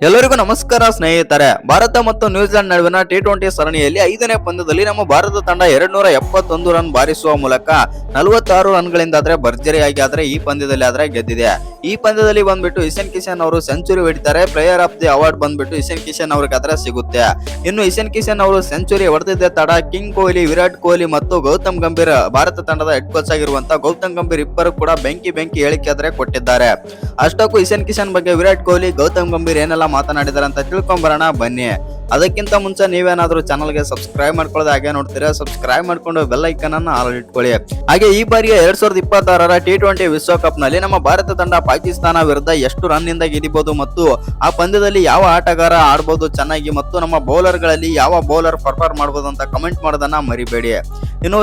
ಎಲ್ಲರಿಗೂ ನಮಸ್ಕಾರ ಸ್ನೇಹಿತರೆ. ಭಾರತ ಮತ್ತು ನ್ಯೂಜಿಲೆಂಡ್ ನಡುವಿನ ಟಿ20 ಸರಣಿಯಲ್ಲಿ 5ನೇ ಪಂದ್ಯದಲ್ಲಿ ನಮ್ಮ ಭಾರತ ತಂಡ 271 ರನ್ ಬಾರಿಸುವ ಮೂಲಕ 46 ರನ್ಗಳಿಂದ ಭರ್ಜರಿಯಾಗಿ ಈ ಪಂದ್ಯದಲ್ಲಿ ಗೆದ್ದಿದೆ. ಈ ಪಂದ್ಯದಲ್ಲಿ ಬಂದ್ಬಿಟ್ಟು ಇಶಾನ್ ಕಿಶನ್ ಅವರು ಸೆಂಚುರಿ ಹೊಡಿತಾರೆ. ಪ್ಲೇಯರ್ ಆಫ್ ದಿ ಅವಾರ್ಡ್ ಬಂದ್ಬಿಟ್ಟು ಇಶಾನ್ ಕಿಶನ್ ಅವ್ರಿಗೆ ಸಿಗುತ್ತೆ. ಇನ್ನು ಇಶಾನ್ ಕಿಶನ್ ಅವರು ಸೆಂಚುರಿ ಹೊಡೆದಿದ್ದ ತಡ ಕಿಂಗ್ ಕೊಹ್ಲಿ, ವಿರಾಟ್ ಕೊಹ್ಲಿ ಮತ್ತು ಗೌತಮ್ ಗಂಭೀರ್, ಭಾರತ ತಂಡದ ಹೆಡ್ ಕೋಚ್ ಆಗಿರುವಂತಹ ಗೌತಮ್ ಗಂಭೀರ್ ಇಬ್ಬರು ಕೂಡ ಬೆಂಕಿ ಹೇಳಿಕೆ ಕೊಟ್ಟಿದ್ದಾರೆ. ಅಷ್ಟಕ್ಕೂ ಇಶಾನ್ ಕಿಶನ್ ಬಗ್ಗೆ ವಿರಾಟ್ ಕೊಹ್ಲಿ, ಗೌತಮ್ ಗಂಭೀರ್ ಏನೆಲ್ಲ ಮಾತನಾಡಿದಾರೆ ಅಂತ ತಿಳ್ಕೊಂಬರೋಣ ಬನ್ನಿ. ಅದಕ್ಕಿಂತ ಮುಂಚೆ ನೀವೇನಾದ್ರೂ ಚಾನಲ್ಗೆ ಸಬ್ಸ್ಕ್ರೈಬ್ ಮಾಡ್ಕೊಳ್ಳೋದು ಹಾಗೆ ನೋಡ್ತೀರಾ, ಸಬ್ಸ್ಕ್ರೈಬ್ ಮಾಡ್ಕೊಂಡು ಬೆಲ್ ಐಕನ್ ಅನ್ನು ಆಲ್ ಇಟ್ಕೊಳ್ಳಿ. ಹಾಗೆ ಈ ಬಾರಿಯ 2026ರ ಟಿ20 ವಿಶ್ವಕಪ್ ನಲ್ಲಿ ನಮ್ಮ ಭಾರತ ತಂಡ ಪಾಕಿಸ್ತಾನ ವಿರುದ್ಧ ಎಷ್ಟು ರನ್ ನಿಂದ ಗೆಲ್ಲಬಹುದು ಮತ್ತು ಆ ಪಂದ್ಯದಲ್ಲಿ ಯಾವ ಆಟಗಾರ ಆಡಬಹುದು ಚೆನ್ನಾಗಿ ಮತ್ತು ನಮ್ಮ ಬೌಲರ್ ಗಳಲ್ಲಿ ಯಾವ ಬೌಲರ್ ಪರ್ಫಾರ್ಮ್ ಮಾಡಬಹುದು ಅಂತ ಕಮೆಂಟ್ ಮಾಡೋದನ್ನ ಮರಿಬೇಡಿ. ಇನ್ನು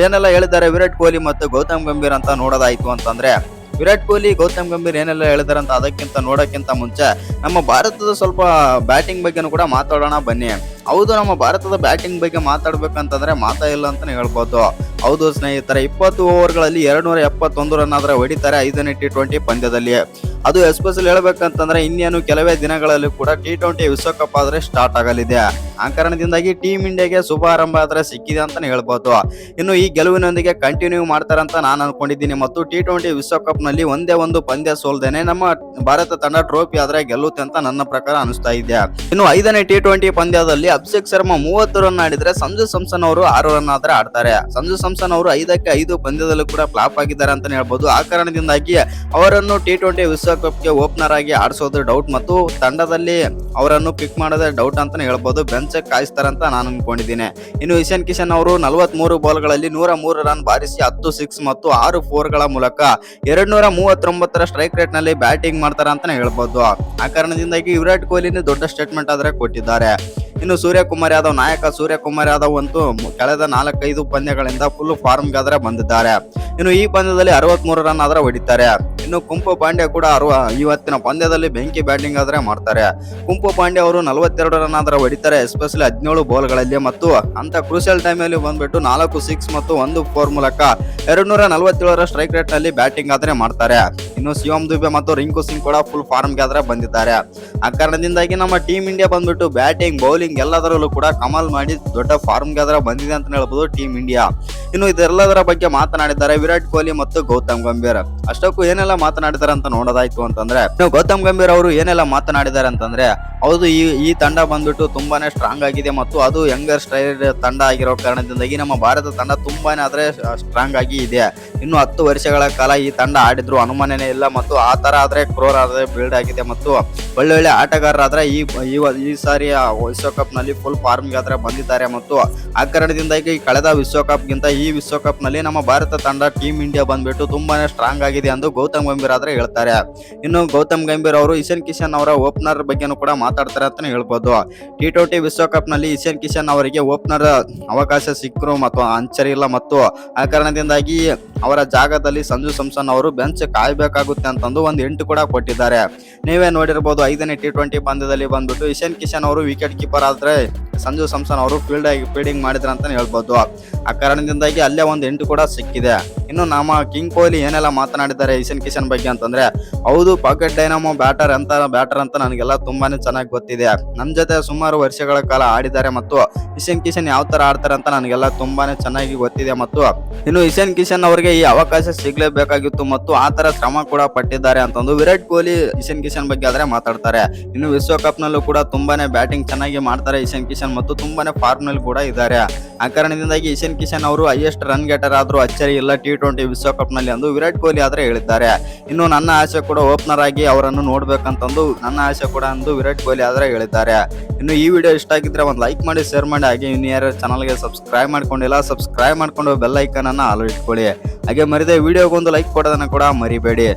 ಏನೆಲ್ಲ ಹೇಳಿದ್ದಾರೆ ವಿರಾಟ್ ಕೊಹ್ಲಿ ಮತ್ತು ಗೌತಮ್ ಗಂಭೀರ್ ಅಂತ ನೋಡೋದಾಯ್ತು ಅಂತಂದ್ರೆ, ವಿರಾಟ್ ಕೊಹ್ಲಿ, ಗೌತಮ್ ಗಂಭೀರ್ ಏನೆಲ್ಲ ಹೇಳಿದಾರೆ ಅಂತ ಅದಕ್ಕಿಂತ ನೋಡೋಕ್ಕಿಂತ ಮುಂಚೆ ನಮ್ಮ ಭಾರತದ ಸ್ವಲ್ಪ ಬ್ಯಾಟಿಂಗ್ ಬಗ್ಗೆನೂ ಕೂಡ ಮಾತಾಡೋಣ ಬನ್ನಿ. ಹೌದು, ನಮ್ಮ ಭಾರತದ ಬ್ಯಾಟಿಂಗ್ ಬಗ್ಗೆ ಮಾತಾಡ್ಬೇಕಂತಂದ್ರೆ ಮಾತಾ ಇಲ್ಲ ಅಂತಾನೆ ಹೇಳ್ಬೋದು. ಹೌದು ಸ್ನೇಹಿತರೆ, 20 ಓವರ್ಗಳಲ್ಲಿ 271 ರನ್ ಹೊಡಿತಾರೆ 5ನೇ ಟಿ20 ಪಂದ್ಯದಲ್ಲಿ. ಅದು ಎಸ್ಪೆಷಲಿ ಹೇಳ್ಬೇಕಂತಂದ್ರೆ ಇನ್ನೇನು ಕೆಲವೇ ದಿನಗಳಲ್ಲಿ ಕೂಡ ಟಿ20 ವಿಶ್ವಕಪ್ ಸ್ಟಾರ್ಟ್ ಆಗಲಿದೆ. ಆ ಕಾರಣದಿಂದಾಗಿ ಟೀಮ್ ಇಂಡಿಯಾಗೆ ಶುಭಾರಂಭ ಸಿಕ್ಕಿದೆ ಅಂತಾನೆ ಹೇಳ್ಬೋದು. ಇನ್ನು ಈ ಗೆಲುವಿನೊಂದಿಗೆ ಕಂಟಿನ್ಯೂ ಮಾಡ್ತಾರಂತ ನಾನು ಅನ್ಕೊಂಡಿದ್ದೀನಿ ಮತ್ತು ಟಿ20 ವಿಶ್ವಕಪ್ ನಲ್ಲಿ ಒಂದೇ ಒಂದು ಪಂದ್ಯ ಸೋಲ್ದೇನೆ ನಮ್ಮ ಭಾರತ ತಂಡ ಟ್ರೋಫಿ ಗೆಲ್ಲುತ್ತೆ ಅಂತ ನನ್ನ ಪ್ರಕಾರ ಅನಿಸ್ತಾ ಇದೆ. ಇನ್ನು 5ನೇ ಟಿ20 ಪಂದ್ಯದಲ್ಲಿ ಅಭಿಷೇಕ್ ಶರ್ಮಾ 30 ರನ್ ಆಡಿದ್ರೆ ಸಂಜು ಸ್ಯಾಮ್ಸನ್ ಅವರು 6 ರನ್ ಆಡ್ತಾರೆ. ಸಂಜು ಸ್ಯಾಮ್ಸನ್ ಅವರು 5ಕ್ಕೆ 5 ಪಂದ್ಯದಲ್ಲೂ ಕೂಡ ಫ್ಲಾಪ್ ಆಗಿದ್ದಾರೆ ಅಂತಾನೆ ಹೇಳ್ಬೋದು. ಆ ಕಾರಣದಿಂದಾಗಿ ಅವರನ್ನು ಟಿ20 ವಿಶ್ವಕಪ್ಗೆ ಓಪನರ್ ಆಗಿ ಆಡಿಸೋದು ಡೌಟ್ ಮತ್ತು ತಂಡದಲ್ಲಿ ಅವರನ್ನು ಪಿಕ್ ಮಾಡೋದೇ ಡೌಟ್ ಅಂತಾನೆ ಹೇಳ್ಬೋದು. ಬೆಂಚ್ ಕಾಯಿಸ್ತಾರಂತ ನಾನು ಅನ್ಕೊಂಡಿದ್ದೀನಿ. ಇನ್ನು ಇಶಾನ್ ಕಿಶನ್ ಅವರು 43 ಬಾಲ್ಗಳಲ್ಲಿ 103 ರನ್ ಬಾರಿಸಿ 10 ಸಿಕ್ಸ್ ಮತ್ತು 6 4ಗಳ ಮೂಲಕ 239 ಸ್ಟ್ರೈಕ್ ರೇಟ್ ನಲ್ಲಿ ಬ್ಯಾಟಿಂಗ್ ಮಾಡ್ತಾರ ಅಂತಾನೆ ಹೇಳ್ಬೋದು. ಆ ಕಾರಣದಿಂದಾಗಿ ವಿರಾಟ್ ಕೊಹ್ಲಿ ದೊಡ್ಡ ಸ್ಟೇಟ್ಮೆಂಟ್ ಕೊಟ್ಟಿದ್ದಾರೆ. ಇನ್ನು ಸೂರ್ಯಕುಮಾರ್ ಯಾದವ್, ನಾಯಕ ಸೂರ್ಯಕುಮಾರ್ ಯಾದವ್ ಅಂತೂ ಕಳೆದ 4-5 ಪಂದ್ಯಗಳಿಂದ ಫುಲ್ ಫಾರ್ಮ್ ಬಂದಿದ್ದಾರೆ. ಇನ್ನು ಈ ಪಂದ್ಯದಲ್ಲಿ 63 ರನ್ ಹೊಡಿತಾರೆ. ಇನ್ನು ಕುಂಪು ಪಾಂಡ್ಯ ಕೂಡ ಇವತ್ತಿನ ಪಂದ್ಯದಲ್ಲಿ ಬೆಂಕಿ ಬ್ಯಾಟಿಂಗ್ ಮಾಡ್ತಾರೆ. ಕುಂಪು ಪಾಂಡ್ಯ ಅವರು 42 ರನ್ ಹೊಡಿತಾರೆ, ಎಸ್ಪೆಷಲಿ 17 ಬಾಲ್ಗಳಲ್ಲಿ ಮತ್ತು ಅಂತ ಕ್ರೂಷಿಯಲ್ ಟೈಮ್ ಅಲ್ಲಿ ಬಂದ್ಬಿಟ್ಟು 4 ಸಿಕ್ಸ್ ಮತ್ತು 1 4 ಮೂಲಕ 247 ಸ್ಟ್ರೈಕ್ ರೇಟ್ ನಲ್ಲಿ ಬ್ಯಾಟಿಂಗ್ ಮಾಡ್ತಾರೆ. ಇನ್ನು ಶಿವಮ್ ದುಬೆ ಮತ್ತು ರಿಂಕು ಸಿಂಗ್ ಕೂಡ ಫುಲ್ ಫಾರ್ಮ್ ಬಂದಿದ್ದಾರೆ. ಆ ಕಾರಣದಿಂದಾಗಿ ನಮ್ಮ ಟೀಮ್ ಇಂಡಿಯಾ ಬಂದ್ಬಿಟ್ಟು ಬ್ಯಾಟಿಂಗ್, ಬೌಲಿಂಗ್ ಎಲ್ಲದರಲ್ಲೂ ಕೂಡ ಕಮಾಲ್ ಮಾಡಿ ದೊಡ್ಡ ಫಾರ್ಮ್ ಬಂದಿದೆ ಅಂತ ಹೇಳ್ಬೋದು ಟೀಮ್ ಇಂಡಿಯಾ. ಇನ್ನು ಇದೆಲ್ಲದರ ಬಗ್ಗೆ ಮಾತನಾಡಿದ್ದಾರೆ ವಿರಾಟ್ ಕೊಹ್ಲಿ ಮತ್ತು ಗೌತಮ್ ಗಂಭೀರ್. ಅಷ್ಟಕ್ಕೂ ಏನೆಲ್ಲ ಮಾತನಾಡಿದ್ದಾರೆ ಅಂತ ನೋಡೋದಾಯ್ತು ಅಂತಂದ್ರೆ, ಗೌತಮ್ ಗಂಭೀರ್ ಅವರು ಏನೆಲ್ಲ ಮಾತನಾಡಿದ್ದಾರೆ ಅಂತಂದ್ರೆ, ಹೌದು ಈ ತಂಡ ಬಂದ್ಬಿಟ್ಟು ತುಂಬಾನೇ ಸ್ಟ್ರಾಂಗ್ ಆಗಿದೆ ಮತ್ತು ಅದು ಯಂಗರ್ ಸ್ಟೈಲ್ ತಂಡ ಆಗಿರೋ ಕಾರಣದಿಂದಾಗಿ ನಮ್ಮ ಭಾರತ ತಂಡ ತುಂಬಾನೇ ಸ್ಟ್ರಾಂಗ್ ಆಗಿ ಇದೆ. ಇನ್ನು 10 ವರ್ಷಗಳ ಕಾಲ ಈ ತಂಡ ಆಡಿದ್ರು ಅನುಮಾನನೇ ಇಲ್ಲ ಮತ್ತು ಆ ತರ ಕ್ರೋರ್ ಬಿಲ್ಡ್ ಆಗಿದೆ ಮತ್ತು ಒಳ್ಳೊಳ್ಳೆ ಆಟಗಾರರಾದ್ರೆ ಈ ಸಾರಿ ವಿಶ್ವಕಪ್ ನಲ್ಲಿ ಫುಲ್ ಫಾರ್ಮ್ ಬಂದಿದ್ದಾರೆ ಮತ್ತು ಆ ಕಾರಣದಿಂದಾಗಿ ಕಳೆದ ವಿಶ್ವಕಪ್ ಗಿಂತ ಈ ವಿಶ್ವಕಪ್ ನಲ್ಲಿ ನಮ್ಮ ಭಾರತ ತಂಡ ಟೀಮ್ ಇಂಡಿಯಾ ಬಂದ್ಬಿಟ್ಟು ತುಂಬಾನೇ ಸ್ಟ್ರಾಂಗ್ ಆಗಿದೆ ಎಂದು ಗೌತಮ್ ಗಂಭೀರ್ ಹೇಳ್ತಾರೆ. ಇನ್ನು ಗೌತಮ್ ಗಂಭೀರ್ ಅವರು ಇಶಾನ್ ಕಿಶನ್ ಅವರ ಓಪನರ್ ಬಗ್ಗೆನೂ ಕೂಡ ಮಾತಾಡ್ತಾರೆ ಅಂತಾನೆ ಹೇಳ್ಬೋದು. ಟಿ20 ವಿಶ್ವಕಪ್ ನಲ್ಲಿ ಇಶಾನ್ ಕಿಶನ್ ಅವರಿಗೆ ಓಪನರ್ ಅವಕಾಶ ಸಿಕ್ಕರು ಮತ್ತು ಅಚ್ಚರಿ ಇಲ್ಲ ಮತ್ತು ಆ ಕಾರಣದಿಂದಾಗಿ ಅವರ ಜಾಗದಲ್ಲಿ ಸಂಜು ಸ್ಯಾಮ್ಸನ್ ಅವರು ಬೆಂಚ್ ಕಾಯಬೇಕಾಗುತ್ತೆ ಅಂತಂದು ಒಂದು ಎಂಟು ಕೂಡ ಕೊಟ್ಟಿದ್ದಾರೆ. ನೀವೇ ನೋಡಿರ್ಬೋದು 5ನೇ ಟಿ20 ಪಂದ್ಯದಲ್ಲಿ ಬಂದ್ಬಿಟ್ಟು ಇಶಾನ್ ಕಿಶನ್ ಅವರು ವಿಕೆಟ್ ಕೀಪರ್ ಆದ್ರೆ ಸಂಜು ಸ್ಯಾಮ್ಸನ್ ಅವರು ಫೀಲ್ಡಿಂಗ್ ಮಾಡಿದ್ರ ಅಂತಾನೆ ಹೇಳ್ಬೋದು. ಆ ಕಾರಣದಿಂದಾಗಿ ಅಲ್ಲೇ ಒಂದು ಎಂಟು ಕೂಡ ಸಿಕ್ಕಿದೆ. ಇನ್ನು ನಮ್ಮ ಕಿಂಗ್ ಕೊಹ್ಲಿ ಏನೆಲ್ಲ ಮಾತನಾಡಿದ್ದಾರೆ ಇಶಾನ್ ಕಿಶನ್ ಬಗ್ಗೆ ಅಂತಂದ್ರೆ, ಹೌದು ಪಾಕೆಟ್ ಡೈನಾಮೋ ಬ್ಯಾಟರ್ ಅಂತ ನನಗೆಲ್ಲ ತುಂಬಾನೇ ಚೆನ್ನಾಗಿ ಗೊತ್ತಿದೆ. ನಮ್ಮ ಜೊತೆ ಸುಮಾರು ವರ್ಷಗಳ ಕಾಲ ಆಡಿದ್ದಾರೆ ಮತ್ತು ಇಶಾನ್ ಕಿಶನ್ ಯಾವ ತರ ಆಡ್ತಾರೆ ಅಂತ ನನಗೆಲ್ಲ ತುಂಬಾನೇ ಚೆನ್ನಾಗಿ ಗೊತ್ತಿದೆ ಮತ್ತು ಇನ್ನು ಇಶಾನ್ ಕಿಶನ್ ಅವರಿಗೆ ಈ ಅವಕಾಶ ಸಿಗ್ಲೇಬೇಕಾಗಿತ್ತು ಮತ್ತು ಆ ತರ ಶ್ರಮ ಕೂಡ ಪಟ್ಟಿದ್ದಾರೆ ಅಂತಂದು ವಿರಾಟ್ ಕೊಹ್ಲಿ ಇಶಾನ್ ಕಿಶನ್ ಬಗ್ಗೆ ಮಾತಾಡ್ತಾರೆ. ಇನ್ನು ವಿಶ್ವಕಪ್ ನಲ್ಲೂ ಕೂಡ ತುಂಬಾನೇ ಬ್ಯಾಟಿಂಗ್ ಚೆನ್ನಾಗಿ ಮಾಡ್ತಾರೆ ಇಶಾನ್ ಕಿಶನ್ ಮತ್ತು ತುಂಬಾನೇ ಫಾರ್ಮ್ ನಲ್ಲಿ ಕೂಡ ಇದ್ದಾರೆ. ಆ ಕಾರಣದಿಂದಾಗಿ ಇಶಾನ್ ಕಿಶನ್ ಅವರು ಹೈಯೆಸ್ಟ್ ರನ್ ಗೆಟರ್ ಆದ್ರೂ ಅಚ್ಚರಿ ಇಲ್ಲ ಟಿ20 ವಿಶ್ವಕಪ್ ನಲ್ಲಿ ಎಂದು ವಿರಾಟ್ ಕೊಹ್ಲಿ ಹೇಳಿದ್ದಾರೆ. ಇನ್ನು ನನ್ನ ಆಸೆ ಕೂಡ ಓಪನರ್ ಆಗಿ ಅವರನ್ನು ನೋಡ್ಬೇಕಂತಂದು ನನ್ನ ಆಸೆ ಕೂಡ ಎಂದು ವಿರಾಟ್ ಕೊಹ್ಲಿ ಹೇಳಿದ್ದಾರೆ. ಇನ್ನು ಈ ವಿಡಿಯೋ ಇಷ್ಟ ಆಗಿದ್ರೆ ಒಂದು ಲೈಕ್ ಮಾಡಿ, ಶೇರ್ ಮಾಡಿ, ಹಾಗೆ ಇನ್ನು ಯಾರು ಚಾನಲ್ಗೆ ಸಬ್ಸ್ಕ್ರೈಬ್ ಮಾಡ್ಕೊಂಡಿಲ್ಲ ಸಬ್ಸ್ಕ್ರೈಬ್ ಮಾಡ್ಕೊಂಡು ಬೆಲ್ ಐಕನ್ ಅನ್ನ ಆಲ್ ಇಟ್ಕೊಳ್ಳಿ. ಹಾಗೆ ಮರಿದೆ ವಿಡಿಯೋಗೊಂದು ಲೈಕ್ ಕೊಡೋದನ್ನ ಕೂಡ ಮರಿಬೇಡಿ.